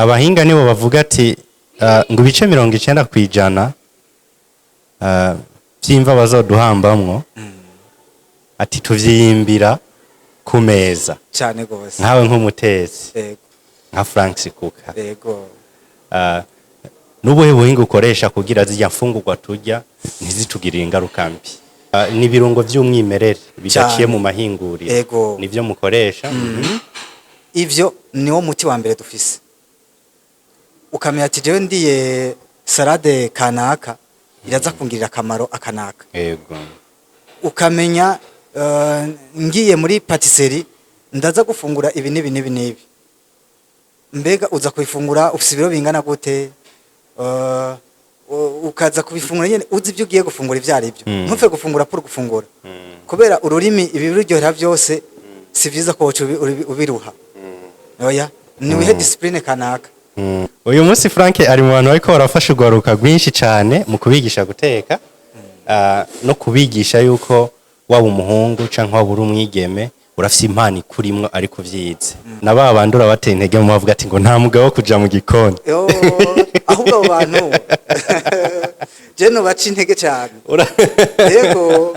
abahinga nibo bavuga ati ngo ibice 90 kwijana byimva bazoduhambamwo ati tuvyimbira ku meza cyane gose nkawe nk'umutezi yego nka Frank Kuka yego nubuhe buhinga ukoresha kugira zijya mfungurwa turya ntizitugirire ingaruka mbi ni birungo by'umwimerere bidaciye mu mahinguriro nivyo mukoresha ivyo niwo muti wa mbere dufise ukamenya ati jewe ndiye salade kanaka iraza kungirira akamaro akanaka yego ukamenya ngiye muri patisserie ndaza gufungura ibi nibi mbega uza kubifungura ufise ibiro bingana gute ukaza kubifungura nyene uzi ibyo ugiye gufungura ivyari byo ntufe gufungura pour gufungura kubera ururimi ibiruryohera byose si vyiza ko ubiruha oya ni wihe discipline kanaka uyu munsi Frank ari mu bantu bariko barafasha urwaruka rwinshi cyane mu kubigisha guteka no kubigisha yuko waba umuhungu canke waba uri umwigeme urafise impano ikurimwo ariko vyize naba bandura bateye intege mu bavuga ati ngo nta mugabo wo kuja mu gikoni ahubwo abo bantu je no baca intege cyane yego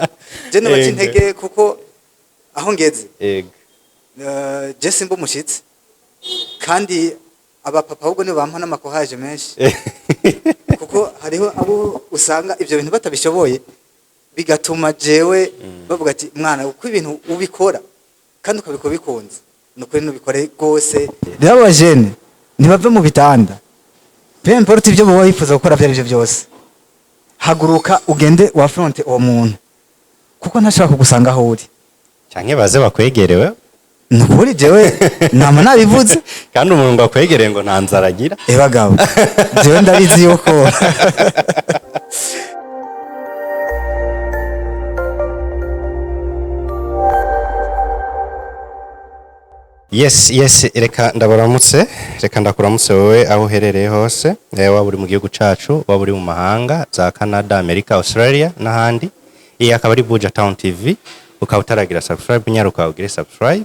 je no baca intege kuko aho ngeze je simba umushitsi kandi abapapa ahubwo nibo bampa n'amakohaje menshi kuko hariho abo usanga ivyo bintu batabishoboye bigatuma jewe bavuga ati mwana uko ibintu ubikora kandi ukabikora bikunze nukuri nubikore gose rero abajene ntibave mu bitanda peu importe ibyo baba bifuza gukora bya byo byose haguruka ugende wa fronte uwo muntu kuko ntashaka kugusanga aho uri canke baze bakwegerewe nukuri jewe nama nabivuze kandi umuntu ngo akwegereye ngo nta nzara agira bagabo jewe ndabizi yuko yes reka ndakuramutse wowe aho uherereye hose waba uri mu gihugu cacu waba uri mu mahanga za Canada America Australia n'ahandi iyi akaba ari Buja Town TV ukaba utaragira subscribe nyaruka ugire subscribe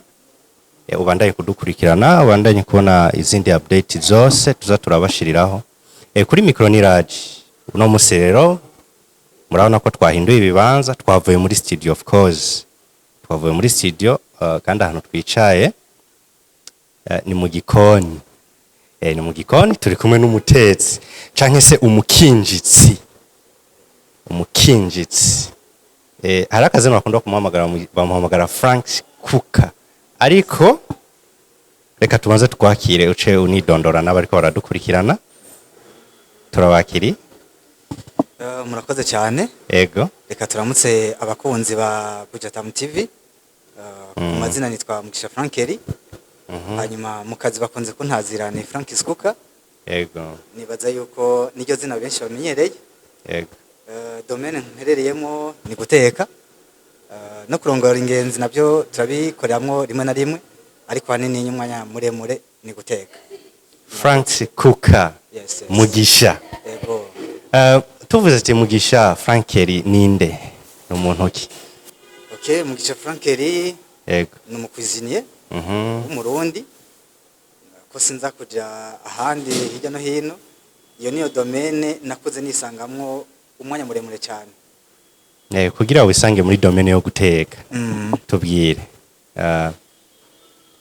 ubandanye kudukurikirana ubandanye kubona izindi update zose tuza turabashiriraho kuri micro ni Raji uno muserero murabona ko twahinduye ibibanza twavuye muri studio of course twavuye muri studio kandi ahantu twicaye ni mu gikoni turi kumwe n'umutetsi canke se umukinjitsi hari akazina bakunda bamuhamagara Frank Kuka ariko reka tubanze twakire uce unidondora n'abariko baradukurikirana turabakiri murakoze cyane yego reka turamutse abakunzi ba Buja Town TV ku mazina nitwa Mugisha Frankeri hanyuma mu kazi bakunze kuntazirane Frank Kuka yego nibaza yuko niryo zina benshi bamenyereye yego domaine mperereyemo ni guteka no kurongora ingenzi nabyo turabikoreramwo rimwe na rimwe ariko hanini nyumwanya muremure ni guteka Frank Kuka Mugisha yego tuvuze ati Mugisha Frankeri ninde n'umuntu ki Mugisha Frankeri yego n'umukwiziniye umurundi ko sinza kuja ahandi hirya no hino iyo niyo domaine nakoze nisangamwo umwanya muremure cyane kugira wisange muri domaine yo guteka tubwire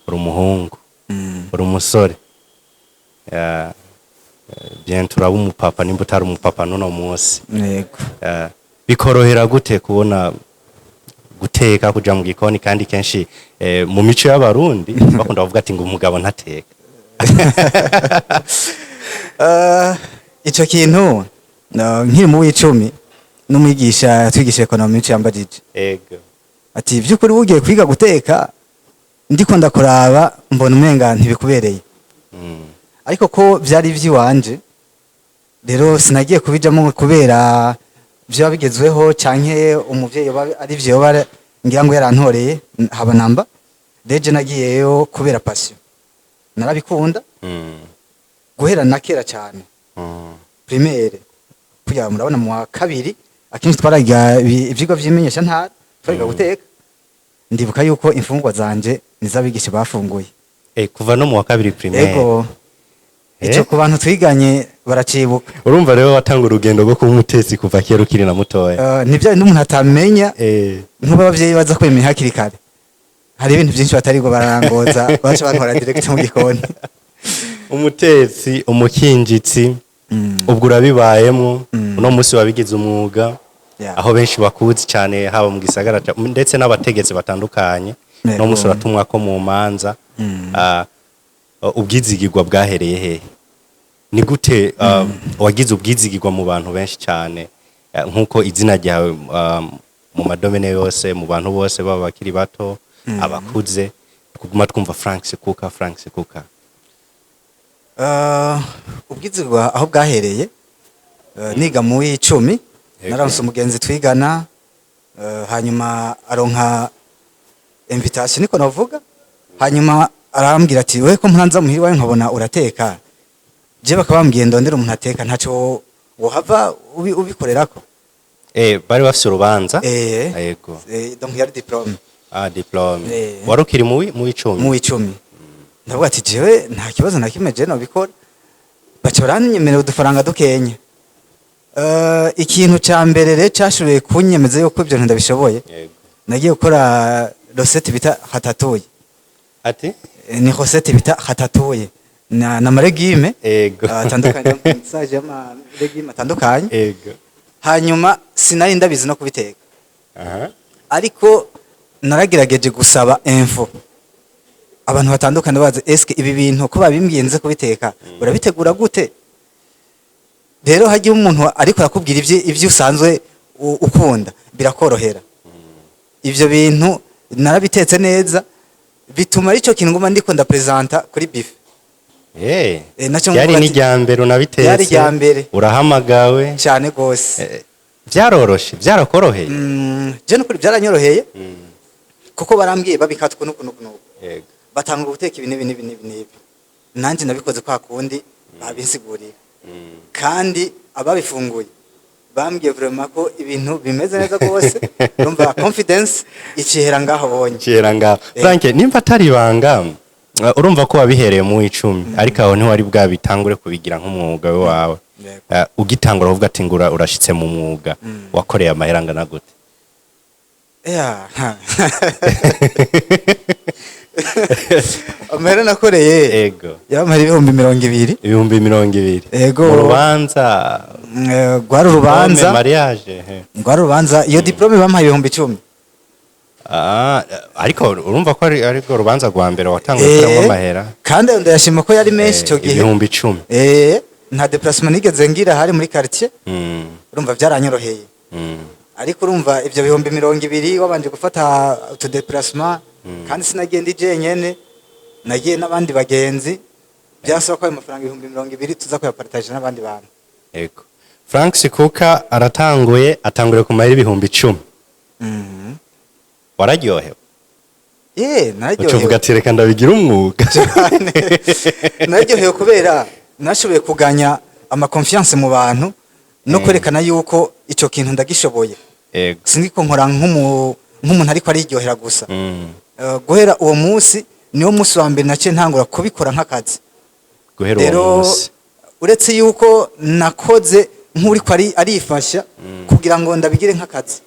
uri umuhungu uri umusore bien turaba umupapa nimba utari umupapa none munsi yego bikorohera gute kubona guteka kuja mu gikoni kandi kenshi mu mico y'abarundi bakunda bavuga ati ngo umugabo ntateka ico kintu nkiri mu w'icumi n'umwigisha twigisha economy cyambajije yego ati byukuri ugiye kwiga guteka ndiko ndakuraba mbona umenga ntibikubereye ariko ko byari vyiwanje rero sinagiye kubijamo kubera byo bigezweho canke umuvyeyi ari vyo ngira ngo yarantoreye haba namba deje nagiyeyo kubera passion narabikunda guhera nakera cyane primaire kuya murabona mu wa kabiri akinshi twaraga ivyigwa vyimenyesha ntara twariga guteka ndibuka yuko imfungwa zanje nizabigisha bafunguye kuva no mu wa kabiri primaire yego ico ku bantu twiganye baracibuka. Urumva rero watanga urugendo rwo kuba umutetsi kuva kera ukiri na mutoya. Nivyo n'umuntu atamenya nk'ubu abavyeyi baza kwemera hakiri kare. Hari ibintu byinshi batariko bararangoza baca bantwara direct mu gikoni. Umutetsi, umukinjitsi, ubwo urabibayemo uno munsi wabigize umwuga. Aho benshi bakuzi cyane haba mu gisagara ndetse n'abategetsi batandukanye no munsi uratumwa ko mu manza. Ubwizigirwa bwahereye hehe? Ni gute wagize ubwizigirwa mu bantu benshi cyane nkuko izina ryawe mu madomene yose mu bantu bose baba bakiri bato abakuze kuguma twumva Frank Sikuka Frank Sikuka? Ubwizigirwa aho bwahereye niga mu 10 naranse umugenzi twigana hanyuma aronka invitation niko navuga hanyuma arambwira ati we ko mpuranza muhiri wawe nkabona urateka je bakabambwiye ndondera umuntu ateka ntaco wohava ubikorerako bari bafise urubanza yego donc yari diplome diplome warukiri mu 10 mu 10 ndavuga ati jewe nta kibazo na kimwe je no bikora baca baranyemerera udufaranga dukenya ikintu ca mbere re cyashoboye kunyemeza yuko ibyo ndabishoboye nagiye gukora recette bita ratatouille ati ni recette bita ratatouille na maregime atandukanye message ama regime atandukanye hanyuma sinari ndabizi no kubiteka ariko naragerageje gusaba info abantu batandukanye baze eske ibi bintu ko babimbwiyenze kubiteka urabitegura gute rero hagiye umuntu ariko yakubwira ivyo usanzwe ukunda birakorohera ivyo bintu narabitetse neza bituma arico kintu ngoma ndiko ndapresenta kuri bife yari ni ryambere unabitetse yari ryambere urahamagawe cyane gose byaroroshe byarakoroheye je no kuri byaranyoroheye kuko barambwiye babikatwa nuko batanga guteka ibintu nanje nabikoze kwa kundi babinsiguriye kandi ababifunguye bambwiye vraiment ko ibintu bimeze neza gose urumva confidence ikihera ngaho bonye ikihera ngaho Frank nimba atari banga urumva ko wabihereye mu 10 ariko aho ntiwari bwabitangure kubigira nk'umwuga wawe ugitangura uvuga ati ngura urashitse mu mwuga wakoreye amaheranga na gute amahera nakoreye yamara 220 220 mu rubanza gwari urubanza mariage gwari urubanza iyo diplome bampaye 1010 ariko urumva ko ari urubanza rwa mbere watanguye kuramo amahera kandi ndayashima ko yari menshi cyo gihe 1010 nta déplacement nigeze ngira hari muri quartier urumva byaranyoroheye ariko urumva ivyo 220 wabanje gufata utu déplacement kandi sinagenda ijenyene nagiye n'abandi bagenzi byasaba ko ayo mafaranga 220 tuza kuyapartage n'abandi bantu yego Frank Sikuka atangure ku mahera 1010 wararyohewe nararyohewe uvuga ati reka ndabigira umwuga nararyohewe kubera nashoboye kuganya ama confiance mu bantu no kwerekana yuko ico kintu ndagishoboye singiko nkora nk'umuntu ariko ariryohera gusa guhera uwo munsi niwo munsi wa mbere nace ntangura kubikora nk'akazi guhera uwo munsi uretse yuko nakoze nk'uri ko arifasha kugira ngo ndabigire nk'akazi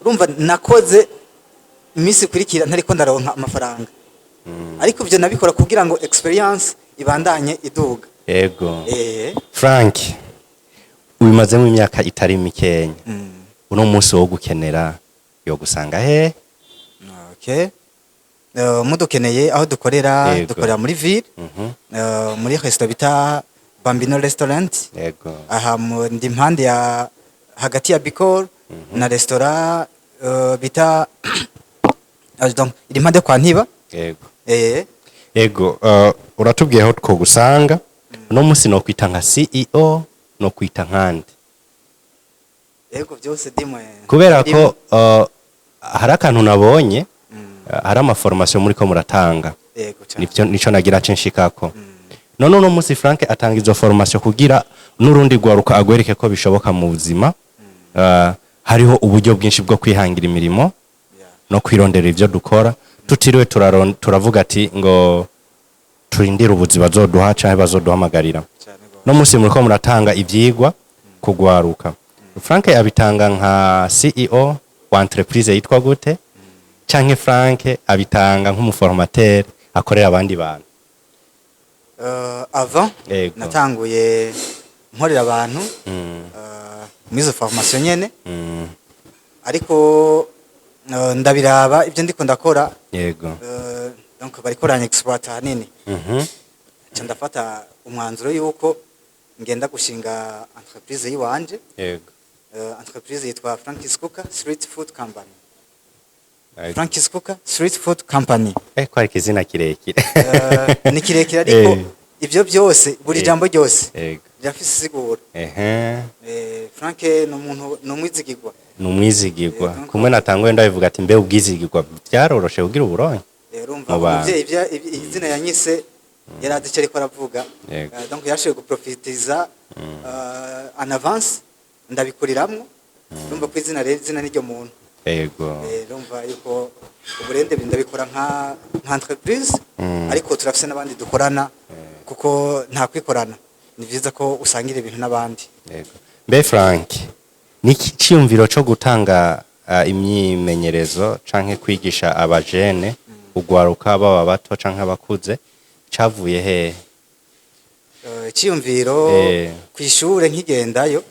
urumva nakoze iminsi kurikira ntariko ndaronka amafaranga ariko ivyo nabikora kugira ngo experience ibandanye iduga yego Frank ubimazemo imyaka itari mikenya uno munsi wo gukenera yo gusanga he mudukeneye aho dukorera muri ville muri restaurant bita Bambino restaurant aha ndi impande ya hagati ya Bicol na restaurant bita donc iri impande kwa Ntiba yego uratubwiye aho two gusanga no munsi no kwita nka CEO no kwita nkande yego byose dimwe kubera ko hari akantu nabonye hari amaformation muri ko muratanga nico nagira censhikako none no munsi Frank atanga izo formation kugira nurundi gwaruka agwereke ko bishoboka mu buzima hariho uburyo bwinshi bwo kwihangira imirimo no kwirondera ivyo dukora tutiriwe turavuga ati ngo turindira ubuzi bazoduha canke bazoduhamagarira. cyane gose. No musi muriko muratanga ivyigwa kugwaruka. Frank abitanga nka CEO wa entreprise yitwa gute? Canke Frank abitanga nk'umuformateur akorera abandi bantu. Avant Yego. natanguye nkorera abantu muri izo formation nyene, ariko ndabiraba ibyo ndiko ndakora, Yego. donc barikoranye exploit hanini. Nca ndafata umwanzuro yuko ngenda gushinga entreprise yiwanje. Yego. Entreprise yitwa Frank's Cooker Street Food Company. Yego. Frank's Cooker Street Food Company. Kwari kizina kirekire. Ni kirekire ariko ibyo byose buri jambo ryose Yego. rirafise isiguro. Frank ni umuntu numwizigirwa. Numwizigirwa. Kumwe natanguye ndabivuga ati mbe ubwizigirwa byaroroshe kugira uburonke. Urumva umuvyeyi izina yanyise yarazi icyo ariko aravuga. Donc yashoboye guprofitiza en avance ndabikuriramwo. Urumva ko izina n'iryo muntu. Yego. Urumva yuko uburende ndabikora nka entreprise, ariko turafise n'abandi dukorana kuko nta kwikorana. Ni vyiza ko usangira ibintu n'abandi. Yego. Mbe Frank, niki cyumviro cyo gutanga imyimenyerezo canke kwigisha abajene ugwaruka baba bato canke abakuze cavuye he? Cyumviro kwishure nkigendayo,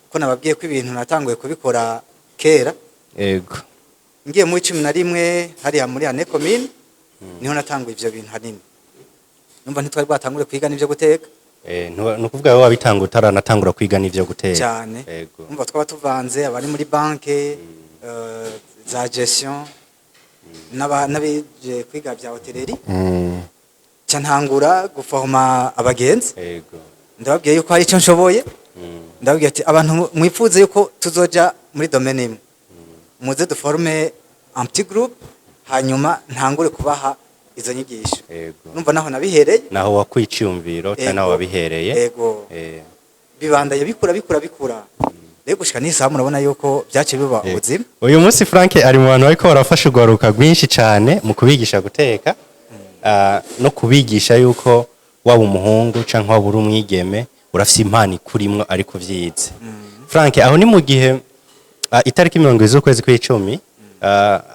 ko nababwiye ko ibintu natanguye kubikora kera. Yego. Ngiye mu 11 hariya muri ane commune niho natanguye ivyo bintu hanini. Numva ntitwari bwatangure kwiga n'ivyo guteka. Nukuvuga wowe wabitanga utaranatangura kwiga n'ivyo guteka cyane. Numva twaba tuvanze abari muri banke za gestion n'abije kwiga bya hotellerie. Cyantangura guforma abagenzi. Yego. Ndababwiye yuko hari icyo nshoboye. Ndababwiye ati abantu mwifuze yuko tuzoja muri domaine imwe, muze duforme un petit groupe, hanyuma ntangure kubaha izo nyigisho. Numva naho nabihereye, naho wakwiciyumviro cyane naho wabihereye. Yego. Bibandaye bikura. Rego gushika n'isaha murabona yuko byace biba ubuzima. Uyu munsi Frank ari mu bantu ariko barafasha ugwaruka rwinshi cyane mu kubigisha guteka, no kubigisha yuko waba umuhungu canke waba uri umwigeme urafise impano ikurimwo ariko vyize. Frank, aho ni mu gihe itariki 20 z'ukwezi kw'icumi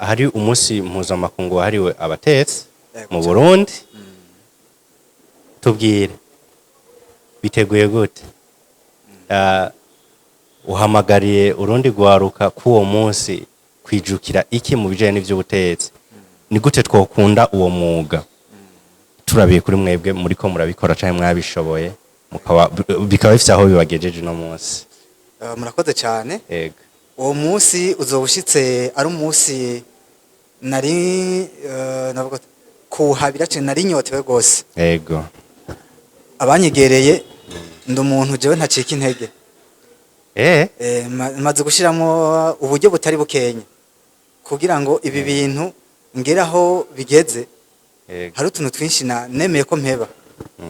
hari umunsi mpuzamakungu wahariwe abatetsi mu Burundi. Tubwire biteguye gute? Uhamagariye urundi gwaruka kuwo munsi kwijukira iki mu bijanye n'ivy'ubutetsi? Ni gute twokunda uwo mwuga? Turabiye kuri mwebwe muri ko murabikora canke mwabishoboye bikaba bifite aho bibagejeje no munsi. Murakoze cyane. Yego. Uwo munsi uzobushitse ari umunsi nari navuga kuhabira cyane, nari nyotewe gose. Yego. Abanyegereye ndi umuntu jewe ntacika intege. Maze gushiramo uburyo butari bukenya kugira ngo ibi bintu ngeraho bigeze. Hari utuntu twinshi nemeye ko mpeba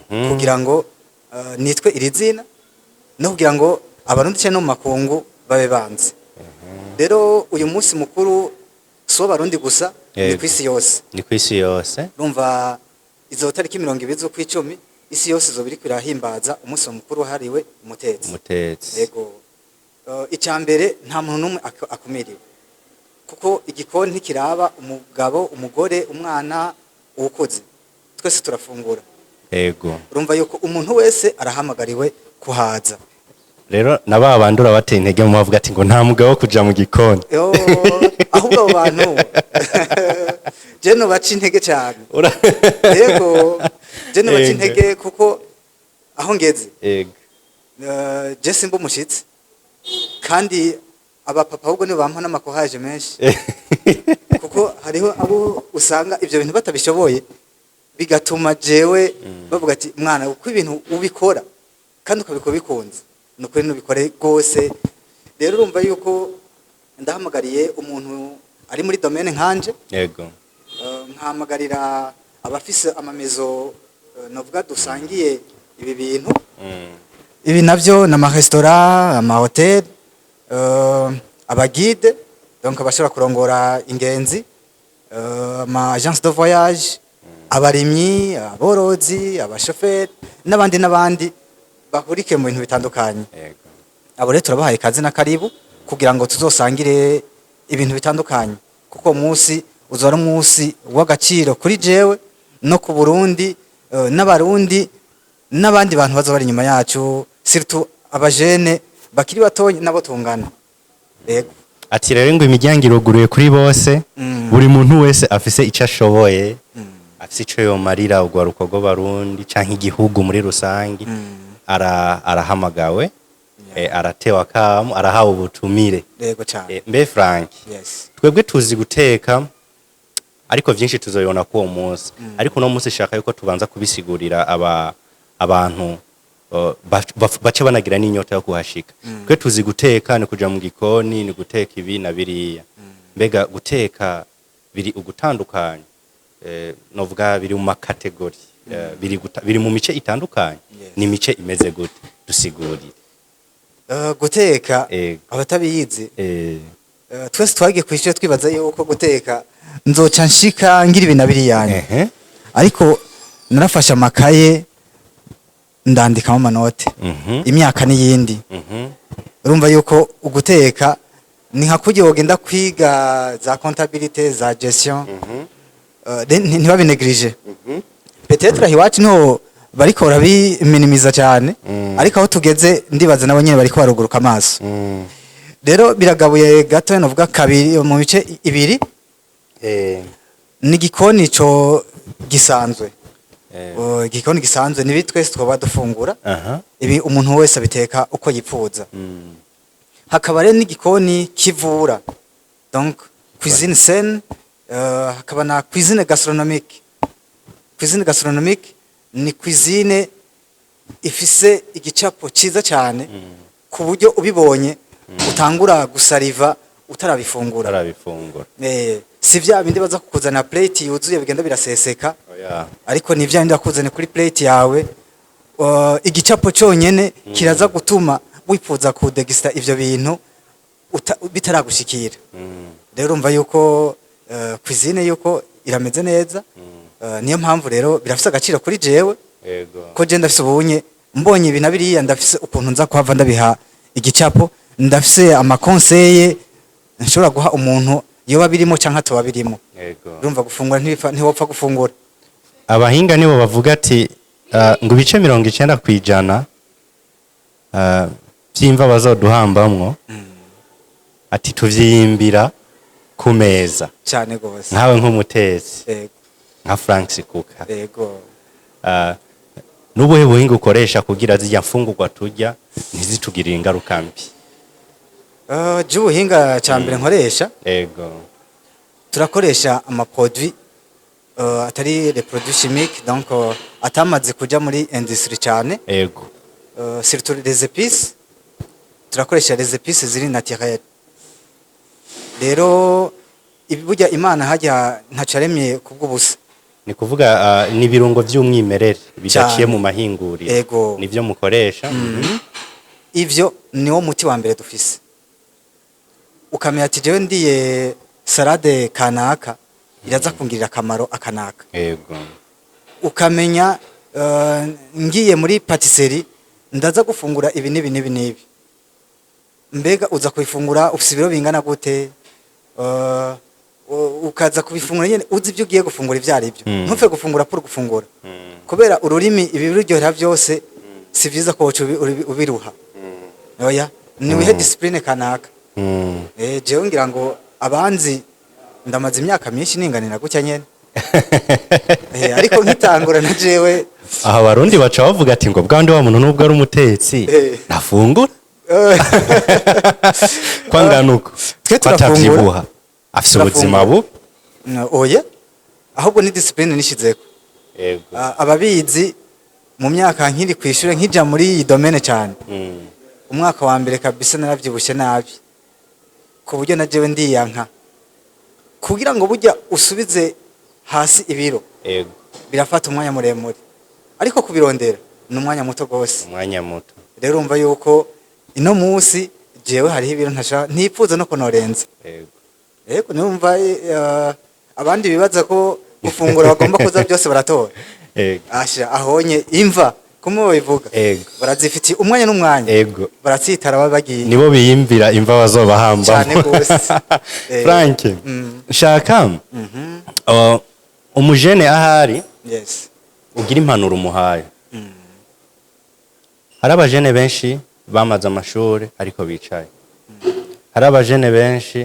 kugira ngo nitwe iri zina no kugira ngo abarundi cyane no makungu babe banze. Rero uyu munsi mukuru so barundi gusa ni kwisi yose. Ni kwisi yose. Urumva izo tariki 20 z'ukwicumi isi yose zo biri kwirahimbaza umunsi mukuru hariwe umutetsi. Yego. Icyambere nta muntu numwe akumiriwe kuko igikoni ntikiraba umugabo, umugore, umwana, uwukoze, twese turafungura. Yego. Urumva yuko umuntu wese arahamagariwe kuhaza. Rero naba bandura bateye intege mu bavuga ati ngo nta mugabo kuja mu gikoni. Ahubwo abantu je no baca intege cyane. Yego. Je no baca intege kuko aho ngeze. Yego. Je simba umushitsi kandi abapapa ahubwo ni bampa n'amakohaje menshi. Kuko hariho abo usanga ivyo bintu batabishoboye bigatuma jewe bavuga ati mwana uko ibintu ubikora kandi ukabikora bikunze nuko nubikore gose. Rero urumva yuko ndahamagariye umuntu ari muri domaine nkanje. Yego. Nkahamagarira abafise amamezo navuga dusangiye ibi bintu. Ibi navyo na restaurant, ama hotel, abagide, donc abashobora kurongora ingenzi, ama agence de voyage, abarimyi, aborozi, abashoferi n'abandi bahurike mu bintu bitandukanye. Yego. Abo rero turabahaye kazi na karibu kugira ngo tuzosangire ibintu bitandukanye, kuko munsi uzora munsi w'agaciro kuri jewe no ku Burundi, n'abarundi n'abandi bantu bazo bari inyuma yacu, surtout abajene bakiri batonye nabo tungana. Yego. Ati rero ngo imiryango iruguruye kuri bose, buri muntu wese afise icyo ashoboye, afise ico yomarira urwaruko rw'abarundi canke igihugu muri rusangi, arahamagawe, aratewa akamu, arahawe ubutumire. Yego cyane. Mbe Frank, Yes. twebwe tuzi guteka, ariko vyinshi tuzoyona ku uwo munsi, ariko no munsi shaka yuko tubanza kubisigurira abantu bace banagira n'inyota yo kuhashika. Twe tuzi guteka ni kuja mu gikoni, ni guteka ibi na biriya. Mbega guteka biri ugutandukanye, novuga biri mu makategori, biri mu mice itandukanye. Ni mice imeze gute? Dusigurire. Guteka abatabiyizi, twese twagiye kwishyura twibaza yuko guteka nzoca nshika ngira ibintu biriyanye, ariko narafashe amakaye ndandikamo amanote, imyaka n'iyindi. Urumva yuko uguteka ni nka kujya wogenda kwiga za comptabilité, za gestion, ntibabinegirije. Peut-être ahiwacu niho bariko barabiminimiza cyane, ariko aho tugeze ndibaza nabo nyene bariko baruguruka amaso. Rero biragabuye gato novuga kabiri mu bice ibiri. Ni gikoni co gisanzwe. Igikoni gisanzwe nibi twese twoba dufungura. Ibi umuntu wese abiteka uko yipfuza. Hakaba rero n'igikoni kivura. Donc cuisine saine, hakaba na cuisine gastronomique. Cuisine gastronomique ni cuisine ifise igicapo ciza cyane, ku buryo ubibonye utangura gusariva utarabifungura. Si vya bindi baza kukuzana plate yuzuye bigenda biraseseka, ariko ni vya bindi bakuzane kuri plate yawe, igicapo cyonyene kiraza gutuma wifuza kudegista ivyo bintu bitaragushikira. Rero urumva yuko cuisine yuko irameze neza. Niyo mpamvu rero birafise agaciro kuri jewe, ko je ndafise ubunye mbonye ibintu abiriya, ndafise ukuntu nza kwava ndabiha igicapo, ndafise amakonseye nshobora guha umuntu yoba birimo canka toba birimo. Urumva gufungura ntiwopfa gufungura. Abahinga nibo bavuga ati ngo ibice 90% vyimva bazoduhambamwo, ati tuvyimbira ku meza cyane gose, nkawe nk'umutetsi, nka Frank Sikuka. Nubuhe buhinga ukoresha kugira zijya mfungurwa turya ntizitugirire ingaruka mbi? Je ubuhinga cyambere nkoresha, turakoresha amaproduit atari les produits chimiques, donc atamaze kuja muri industrie cyane. Surtout les épices, turakoresha les épices ziri naturelles. Rero ibujya Imana hajya ntacaremye kubw'ubusa. Ni kuvuga ni birungo by'umwimerere bidaciye mu mahinguri, nivyo mukoresha. Ivyo niwo muti wa mbere dufise. Ukamenya ati jewe ndiye salade kanaka iraza kungirira akamaro akanaka. Ukamenya ngiye muri patisserie ndaza gufungura ibi n'ibi. Mbega uza kubifungura ufise ibiro bingana gute? Ukaza kubifungura nyene uzi ibyo ugiye gufungura ivyari byo. Ntupfe gufungura pour gufungura. Kubera ururimi ibi biryohera byose si vyiza ko ubiruha. Oya, ni wihe discipline kanaka. Jewe ngira ngo abanzi ndamaze imyaka myinshi ninganira gutya nyene. Ariko nkitangura na jewe aha barundi baca bavuga ati ngo bwande wa muntu nubwo ari umutetsi nafungura. Kwanganuko twe turafungura afise ubuzima bu. Oya, ahubwo ni discipline nishizeko. Ababizi mu myaka nkiri kwishure nkija muri iyi domaine cyane. Umwaka wa mbere kabisa naravyibushye nabi, ku buryo na jewe ndiyanka kugira ngo burya usubize hasi ibiro. Birafata umwanya muremure, ariko kubirondera ni umwanya muto gose. Rero umva yuko ino munsi jewe hariho ibiro ntipfuza no kunorenza. Numva abandi bibaza ko gufungura bagomba kuza byose baratora asha ahonye imva kumwe bivuga barazifitiye umwanya n'umwanya baratsitara bagiye nibo biyimvira imva bazobahamba cyane gose Frank shaka umujene ahari ugira impanuro umuhaye hari abajene benshi bamaze amashuri ariko bicaye hari abajene benshi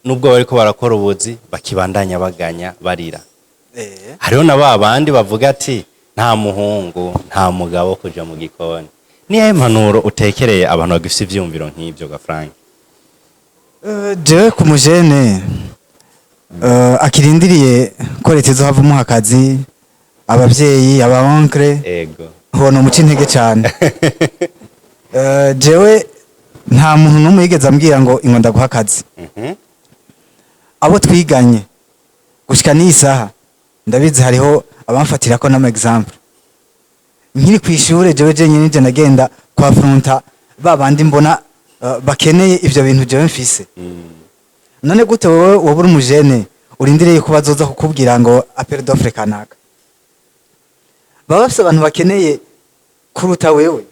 nubwo bariko barakora ubuzi bakibandanya baganya barira hariho na babandi bavuga ati nta muhungu nta mugabo kuja mu gikoni niyo impanuro utekereye abantu bagifite ivyumviro nk'ibyo ga Frank je ku mujene akirindiriye ko leta izohavamo akazi abavyeyi aba onkre hono umuca intege cyane jewe nta muntu n'umwe yigeze ambwira ngo ingo ndaguha akazi abo twiganye gushika n'iyi saha ndabizi hariho abamfatira ko n'ama example nkiri ku ishure jewe nyine nje nagenda kwa fronta babandi mbona bakeneye ivyo bintu jewe mfise none gute wowe wobura umujene urindiriye ko bazoza kukubwira ngo appel d'offre kanaka baba bafise abantu bakeneye kuruta wewe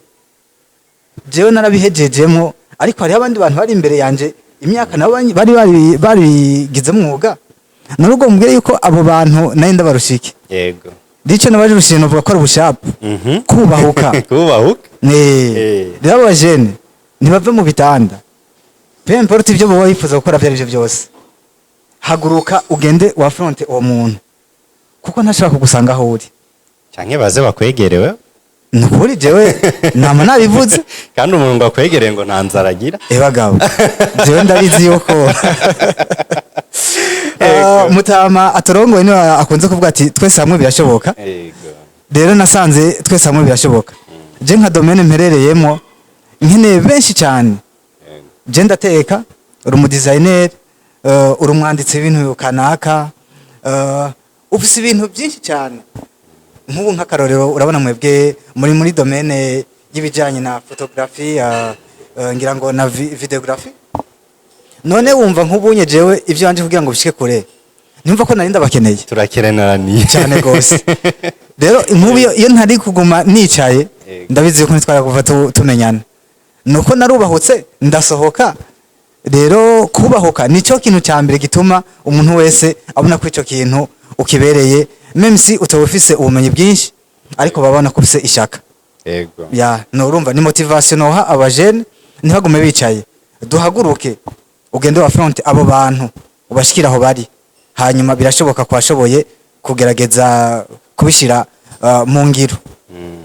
jewe narabihejejemo ariko hari abandi bantu bari imbere yanje imyaka nabo bari gize mwuga narugo mbwire yuko abo bantu naye ndabarushike yego dico nabaje rushino vuga ko ubushapu kubahuka rero abajene ntibave mu bitanda peu importe ibyo boba bifuza gukora byo arivyo byose haguruka ugende wa fronte uwo muntu kuko ntashaka kugusanga aho uri canke baze bakwegerewe nukuri jewe nama nabivuze kandi umuntu ngo akwegereye ngo nta nzara agira bagabo jewe ndabizi yuko mutama atorongoye niwe akunze kuvuga ati twese hamwe birashoboka rero nasanze twese hamwe birashoboka je nka domaine mperereyemo nkeneye benshi cyane je ndateka uri umu designer uri umwanditsi w'ibintu kanaka ufise ibintu byinshi cyane nk'ubu nk'akarorero urabona mwebwe muri domaine y'ibijanye na photography ngira ngo na videography none wumva nk'ubunye jewe ivyo anje kugira ngo bishike kure nimva ko narinda bakeneye turakerenaraniye cyane gose rero nk'ubu iyo ntari kuguma nicaye ndabizi ko nitwara kuva tumenyana nuko narubahutse ndasohoka rero kubahuka nico kintu cyambere gituma umuntu wese abona ko ico kintu ukibereye même si utawufise ubumenyi bwinshi ariko babona ko ufise ishaka yego no urumva ni motivation noha abajene ntibagume bicaye duhaguruke ugende wa front abo bantu ubashikira aho bari hanyuma birashoboka kwashoboye kugerageza kubishira mu ngiro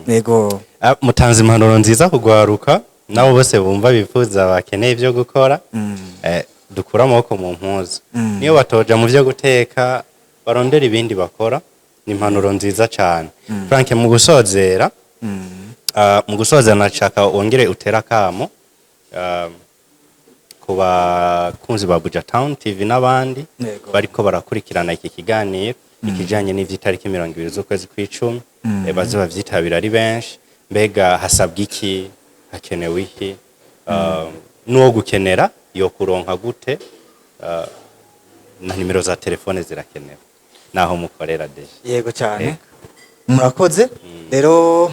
yego mutanze impanuro nziza kugwaruka nabo bose bumva bifuza bakeneye ibyo gukora dukura amaboko mu mpuzu niyo batoja mu byo guteka barondera ibindi bakora ni impanuro nziza cyane Frank mu gusozera nashaka wongere utera kamo ku bakunzi ba Buja Town TV n'abandi bariko barakurikirana iki kiganiro ikijanye n'ivy'itariki 20 z'ukwezi kw'icumi baze bavyitabira ari benshi mbega hasabwa iki hakenewe iki n'uwo gukenera yo kuronka gute na nimero za telefone zirakenewe naho mukorera deje yego cyane murakoze rero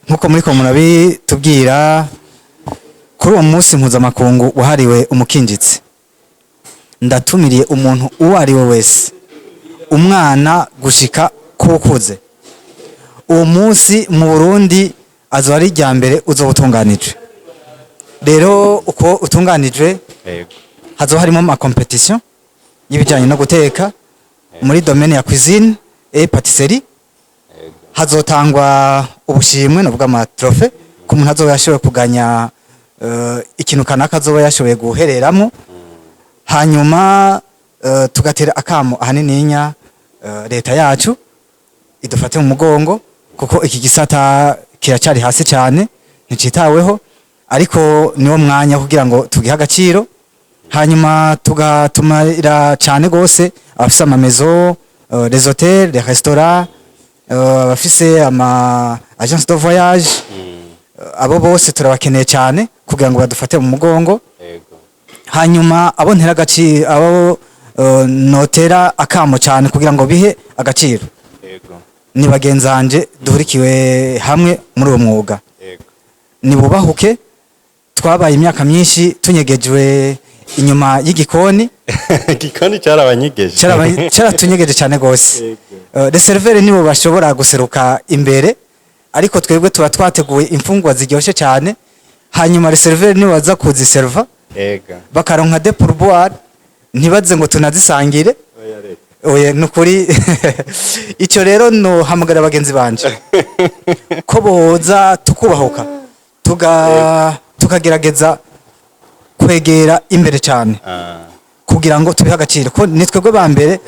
nkuko muri ko murabitubwira kuri uwo munsi mpuzamakungu wahariwe umukinjitsi ndatumiriye umuntu uwo ari we wese umwana gushika kukuze uwo munsi mu Burundi azo ari rya mbere uzobutunganije rero uko utunganijwe hazo harimo ama competition y'ibijanye no guteka muri domaine ya cuisine et pâtisserie hazotangwa ubushimwe no bwa matrofe ku muntu azoba yashoboye kuganya ikintu kanaka azoba yashoboye guhereramo hanyuma tugatera akamo ahanininya leta yacu idufate mu mugongo kuko iki gisata kiracari hasi cyane nticitaweho ariko niwo mwanya kugira ngo tugihe agaciro hanyuma tugatumira cyane gose abafise amamezo les hôtels les restaurants abafise ama agence de voyage abo bose turabakeneye cyane kugira ngo badufate mu mugongo hanyuma abo ntera agaciro abo notera akamo cyane kugira ngo bihe agaciro ni bagenzi banje duhurikiwe hamwe muri uwo mwuga nibubahuke twabaye imyaka myinshi tunyegejwe inyuma y'igikoni igikoni cyarabanyegeje cyaratunyegeje cyane gose reservere nibo bashobora guseruka imbere ariko twebwe tuba twateguye imfungwa ziryoshye cyane hanyuma reservere nibo baza kuziserva bakaronka de pourboire ntibaze ngo tunazisangire oya nukuri icyo rero no hamagara abagenzi banje ko boza tukubahuka tukagerageza kwegera imbere cyane kugira ngo tubihe agaciro ko nitwebwe ba mbere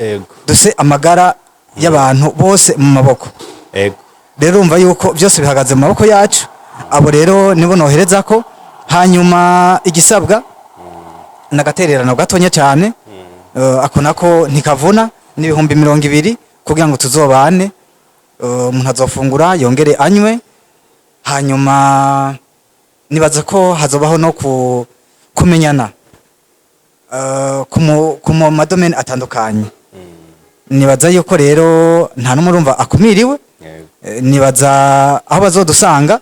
duse amagara y'abantu bose mu maboko rero umva yuko byose bihagaze mu maboko yacu abo rero nibo nohereza ko hanyuma igisabwa nagatererano gatonya cyane ako nako ntikavuna n'ibihumbi 200 kugira ngo tuzobane umuntu azofungura yongere anywe hanyuma nibaza ko hazobaho no kumenyana ku madomene atandukanye nibaza yuko rero nta n'umurumva akumiriwe nibaza aho bazodusanga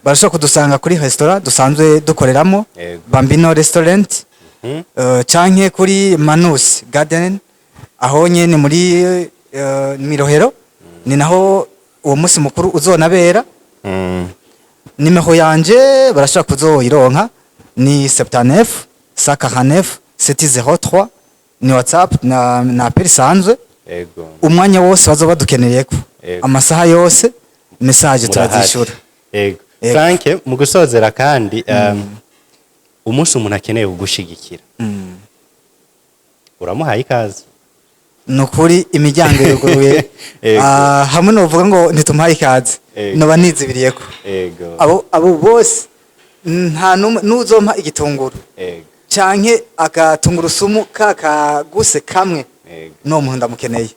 barashobora kudusanga kuri restaurant dusanzwe dukoreramo Bambino restaurant canke kuri Manus Garden aho nyene muri Mirohero ni naho uwo musi mukuru uzonabera nimero yanje barashaka kuzoyironka ni 79 149 703 ni WhatsApp na appel sanzwe umwanya wose bazoba dukenereye ko amasaha yose message turazishura Frank mu gusozera kandi umunsi umuntu akeneye kugushigikira uramuhaye ikaze nukuri imiryango yuguruye hamwe no vuga ngo ntitumuhaye ikaze no banizibiriye ko abo bose nta nuzompa igitunguru canke akatungurusumu kakaguse kamwe no muntu ndamukeneye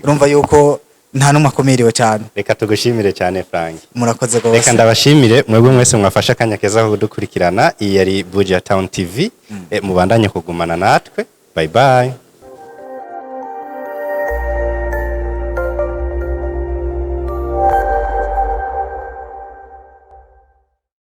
urumva yuko nta numwe akomeriwe cyane reka tugushimire cyane Frank murakoze gose reka ndabashimire mwebwe mwese mwafasha kanya keza kudukurikirana iyi yari Buja Town TV mubandanye kugumana natwe bye bye